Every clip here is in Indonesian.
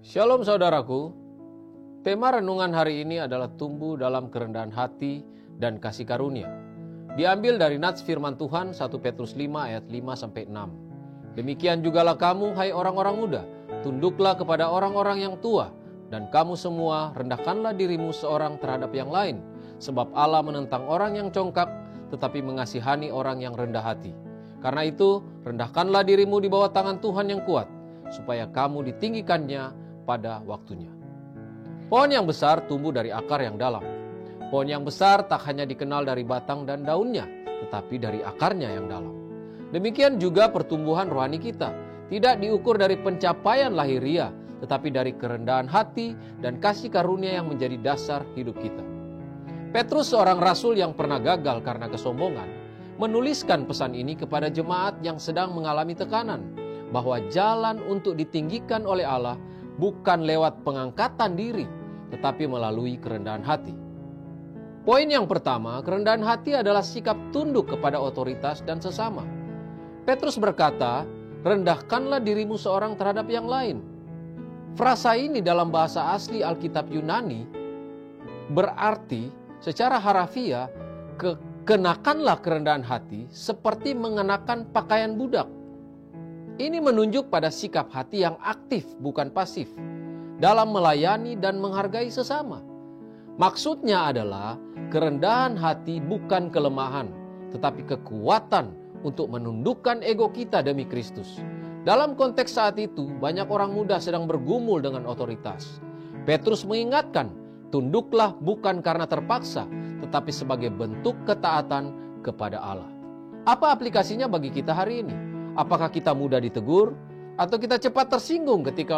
Shalom saudaraku, tema renungan hari ini adalah tumbuh dalam kerendahan hati dan kasih karunia. Diambil dari nats firman Tuhan 1 Petrus 5 ayat 5-6. Demikian jugalah kamu, hai orang-orang muda, tunduklah kepada orang-orang yang tua, dan kamu semua rendahkanlah dirimu seorang terhadap yang lain, sebab Allah menentang orang yang congkak, tetapi mengasihani orang yang rendah hati. Karena itu, rendahkanlah dirimu di bawah tangan Tuhan yang kuat, supaya kamu ditinggikannya pada waktunya. Pohon yang besar tumbuh dari akar yang dalam. Pohon yang besar tak hanya dikenal dari batang dan daunnya, tetapi dari akarnya yang dalam. Demikian juga pertumbuhan rohani kita, tidak diukur dari pencapaian lahiriah, tetapi dari kerendahan hati dan kasih karunia yang menjadi dasar hidup kita. Petrus, seorang rasul yang pernah gagal karena kesombongan, menuliskan pesan ini kepada jemaat yang sedang mengalami tekanan, bahwa jalan untuk ditinggikan oleh Allah bukan lewat pengangkatan diri, tetapi melalui kerendahan hati. Poin yang pertama, kerendahan hati adalah sikap tunduk kepada otoritas dan sesama. Petrus berkata, rendahkanlah dirimu seorang terhadap yang lain. Frasa ini dalam bahasa asli Alkitab Yunani berarti secara harafiah, kenakanlah kerendahan hati seperti mengenakan pakaian budak. Ini menunjuk pada sikap hati yang aktif, bukan pasif, dalam melayani dan menghargai sesama. Maksudnya adalah kerendahan hati bukan kelemahan, tetapi kekuatan untuk menundukkan ego kita demi Kristus. Dalam konteks saat itu, banyak orang muda sedang bergumul dengan otoritas. Petrus mengingatkan, tunduklah bukan karena terpaksa, tetapi sebagai bentuk ketaatan kepada Allah. Apa aplikasinya bagi kita hari ini? Apakah kita mudah ditegur atau kita cepat tersinggung ketika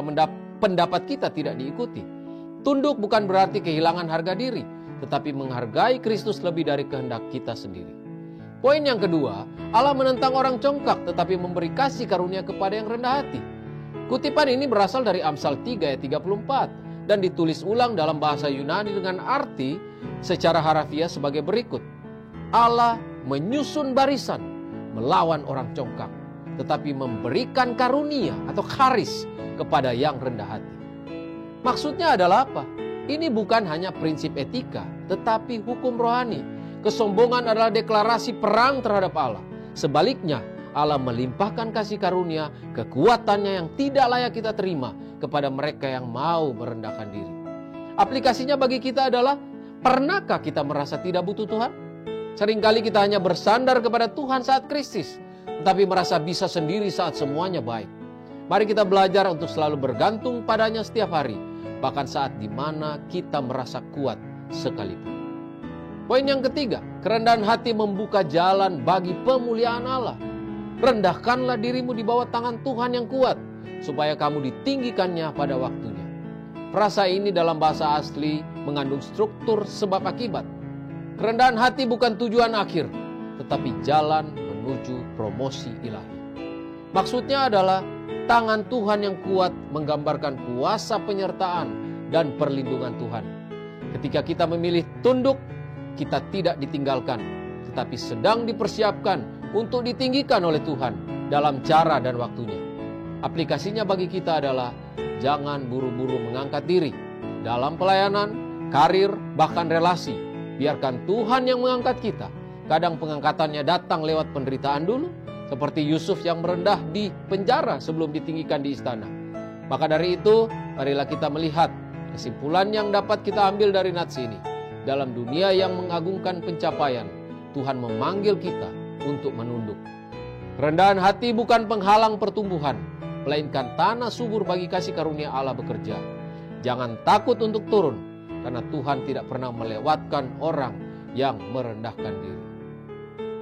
pendapat kita tidak diikuti? Tunduk bukan berarti kehilangan harga diri, tetapi menghargai Kristus lebih dari kehendak kita sendiri. Poin yang kedua, Allah menentang orang congkak tetapi memberi kasih karunia kepada yang rendah hati. Kutipan ini berasal dari Amsal 3 ayat 34 dan ditulis ulang dalam bahasa Yunani dengan arti secara harafiah sebagai berikut. Allah menyusun barisan melawan orang congkak, tetapi memberikan karunia atau charis kepada yang rendah hati. Maksudnya adalah apa? Ini bukan hanya prinsip etika, tetapi hukum rohani. Kesombongan adalah deklarasi perang terhadap Allah. Sebaliknya, Allah melimpahkan kasih karunia, kekuatannya yang tidak layak kita terima kepada mereka yang mau merendahkan diri. Aplikasinya bagi kita adalah, pernahkah kita merasa tidak butuh Tuhan? Seringkali kita hanya bersandar kepada Tuhan saat krisis, tetapi merasa bisa sendiri saat semuanya baik. Mari kita belajar untuk selalu bergantung padanya setiap hari, bahkan saat di mana kita merasa kuat sekalipun. Poin yang ketiga, kerendahan hati membuka jalan bagi pemuliaan Allah. Rendahkanlah dirimu di bawah tangan Tuhan yang kuat, supaya kamu ditinggikannya pada waktunya. Frasa ini dalam bahasa asli mengandung struktur sebab akibat. Kerendahan hati bukan tujuan akhir, tetapi jalan menuju promosi ilahi. Maksudnya adalah tangan Tuhan yang kuat menggambarkan kuasa penyertaan dan perlindungan Tuhan. Ketika kita memilih tunduk, kita tidak ditinggalkan, tetapi sedang dipersiapkan untuk ditinggikan oleh Tuhan dalam cara dan waktunya. Aplikasinya bagi kita adalah jangan buru-buru mengangkat diri dalam pelayanan, karir, bahkan relasi. Biarkan Tuhan yang mengangkat kita. Kadang pengangkatannya datang lewat penderitaan dulu, seperti Yusuf yang merendah di penjara sebelum ditinggikan di istana. Maka dari itu, marilah kita melihat kesimpulan yang dapat kita ambil dari nats ini. Dalam dunia yang mengagungkan pencapaian, Tuhan memanggil kita untuk menunduk. Kerendahan hati bukan penghalang pertumbuhan, melainkan tanah subur bagi kasih karunia Allah bekerja. Jangan takut untuk turun, karena Tuhan tidak pernah melewatkan orang yang merendahkan diri.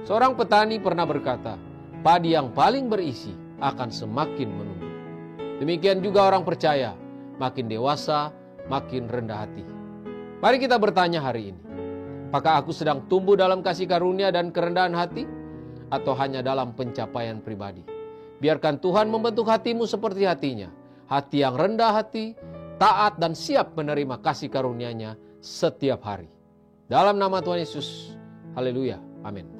Seorang petani pernah berkata, padi yang paling berisi akan semakin menunduk. Demikian juga orang percaya, makin dewasa, makin rendah hati. Mari kita bertanya hari ini, apakah aku sedang tumbuh dalam kasih karunia dan kerendahan hati, atau hanya dalam pencapaian pribadi? Biarkan Tuhan membentuk hatimu seperti hatinya, hati yang rendah hati, taat dan siap menerima kasih karunia-Nya setiap hari. Dalam nama Tuhan Yesus, haleluya, amin.